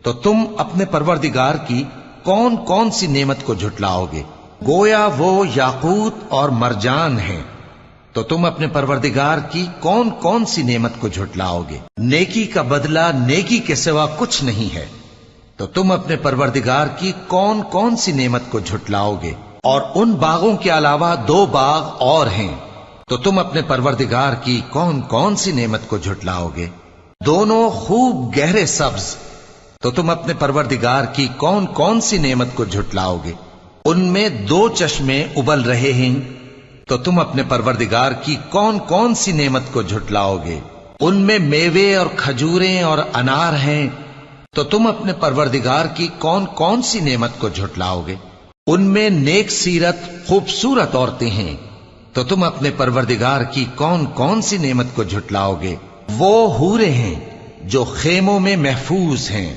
تو تم اپنے پروردگار کی کون کون سی نعمت کو جھٹلاؤ گے؟ گویا وہ یاقوت اور مرجان ہیں، تو تم اپنے پروردگار کی کون کون سی نعمت کو جھٹلاؤ گے؟ نیکی کا بدلہ نیکی کے سوا کچھ نہیں ہے، تو تم اپنے پروردگار کی کون کون سی نعمت کو جھٹلاؤ گے؟ اور ان باغوں کے علاوہ 2 باغ اور ہیں، تو تم اپنے پروردگار کی کون کون سی نعمت کو جھٹلاؤ گے؟ دونوں خوب گہرے سبز، تو تم اپنے پروردگار کی کون کون سی نعمت کو جھٹلاؤ گے؟ ان میں 2 چشمے ابل رہے ہیں، تو تم اپنے پروردگار کی کون کون سی نعمت کو جھٹلاؤ گے؟ ان میں میوے اور کھجوریں اور انار ہیں، تو تم اپنے پروردگار کی کون کون سی نعمت کو جھٹلاؤ گے؟ ان میں نیک سیرت خوبصورت عورتیں ہیں، تو تم اپنے پروردگار کی کون کون سی نعمت کو جھٹلاؤ گے؟ وہ حوریں ہیں جو خیموں میں محفوظ ہیں،